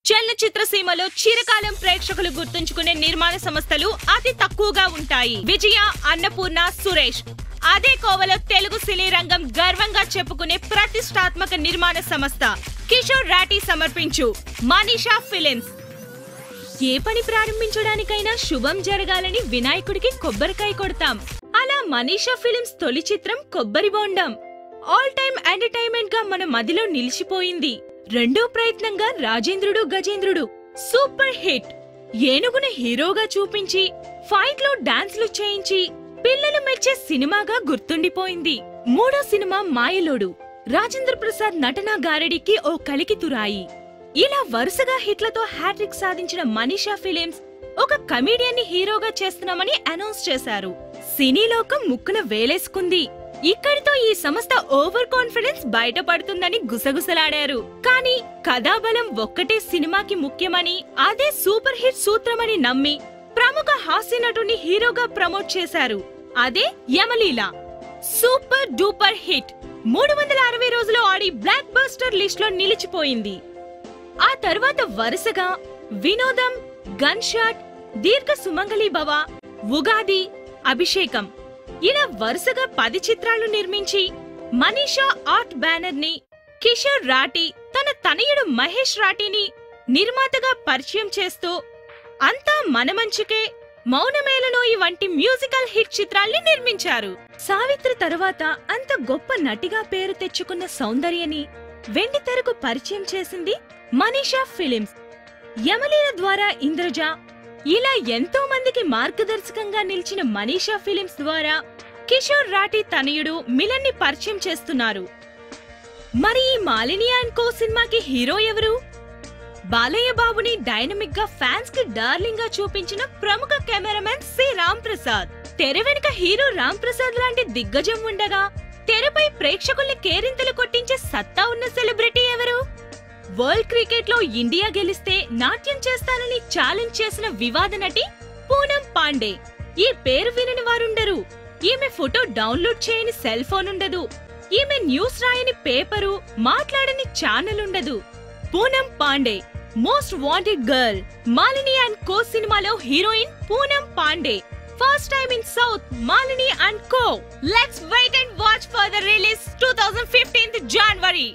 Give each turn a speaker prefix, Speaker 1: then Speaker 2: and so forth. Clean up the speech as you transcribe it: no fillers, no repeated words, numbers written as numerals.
Speaker 1: చలనచిత్ర సీమలో చిరకాలం ప్రేక్షకులు గుర్తుంచుకునే నిర్మాణ సంస్థలు అతి తక్కువగా ఉంటాయి. విజయ, అన్నపూర్ణ, సురేష్. అదే కోవలో తెలుగు సినీ రంగం గర్వంగా చెప్పుకునే ప్రతిష్టాత్మక నిర్మాణ సంస్థ కిషోర్ రాటి సమర్పించు మనీషా ఫిలిమ్స్. ఏ పని ప్రారంభించడానికైనా శుభం జరగాలని వినాయకుడికి కొబ్బరికాయ కొడతాం. అలా మనీషా ఫిలిమ్స్ తొలి చిత్రం కొబ్బరి బోండం ఆల్ టైమ్ ఎంటర్టైన్మెంట్ గా మన మదిలో నిలిచిపోయింది. రెండో ప్రయత్నంగా రాజేంద్రుడు గజేంద్రుడు సూపర్ హిట్. ఏనుగుని హీరోగా చూపించి ఫైట్ లో డాన్స్లు చేయించి పిల్లలు మెచ్చే సినిమాగా గుర్తుండిపోయింది. మూడో సినిమా మాయలోడు రాజేంద్ర ప్రసాద్ నటనా గారడికి ఓ కలికితురాయి. ఇలా వరుసగా హిట్లతో హ్యాట్రిక్ సాధించిన మనీషా ఫిలిమ్స్ ఒక కమీడియన్ ని హీరోగా చేస్తున్నామని అనౌన్స్ చేశారు. సినీ లోకం ముక్కున వేలేసుకుంది. ఇక్కడితో ఈ సంస్థ ఓవర్ కాన్ఫిడెన్స్ బయటపడుతుందని గుసగుసలాడారు. కానీ కథాబలం ఒక్కటే సినిమాకి ముఖ్యమని, అదే సూపర్ హిట్ సూత్రమని నమ్మి ప్రముఖ హాస్య నటుని హీరోగా ప్రమోట్ చేశారు. అదే యమలీల. Super duper hit. 360 రోజులు ఆడి బ్లాక్ బస్టర్ లిస్ట్ లో నిలిచిపోయింది. ఆ తర్వాత వరుసగా వినోదం, గన్ షాట్, దీర్ఘ సుమంగళి భవ, ఉగాది, అభిషేకం ఇలా వరుసగా 10 చిత్రాలు నిర్మించి మనీషా ఆర్ట్ బ్యానర్ ని కిషోర్ రాటి తన తనయుడు మహేష్ రాటిని నిర్మాతగా పరిచయం చేస్తూ అంతా మన మంచికే, మౌనమేలనోయి వంటి మ్యూజికల్ హిట్ చిత్రాల్ని నిర్మించారు. సావిత్రి తరువాత అంత గొప్ప నటిగా పేరు తెచ్చుకున్న సౌందర్యని వెండి తెరకు పరిచయం చేసింది మనీషా ఫిలిమ్స్. యమలీల ద్వారా ఇంద్రజ, ఇలా ఎంతో మందికి మార్గదర్శకంగా నిలిచిన మనీషా ఫిలిమ్స్ ద్వారా కిషోర్ రాటి తనయుడు మిలన్ ని పరిచయం చేస్తున్నారు. మరి ఈ మాలిని అండ్ కో సినిమాకి హీరో ఎవరు? బాలయ్య బాబుని డైనమిక్ గా ఫ్యాన్స్ కి డార్లింగ్ గా చూపించిన ప్రముఖ కెమెరామెన్ సి రామ్ ప్రసాద్. తెర వెనుక హీరో రామ్ ప్రసాద్ లాంటి దిగ్గజం ఉండగా తెరపై ప్రేక్షకుల్ని కేరింతలు కొట్టించే సత్తా ఉన్న సెలబ్రిటీ ఎవరు? వరల్డ్ క్రికెట్ లో ఇండియా గెలిస్తే నాట్యం చేస్తానని ఛాలెంజ్ చేసిన వివాద నటి పూనం పాండే. ఈ పేరు వినని వారుండరు. ఈమె ఫోటో డౌన్లోడ్ చేయని సెల్ ఫోన్ ఉండదు. ఈమె న్యూస్ రాయని పేపరు, మాట్లాడని ఛానల్ ఉండదు. Poonam Pandey most wanted girl. Malini and co సినిమాలో heroine Poonam Pandey. First time in South, Malini and Co. Let's wait and watch for the release 2015 January.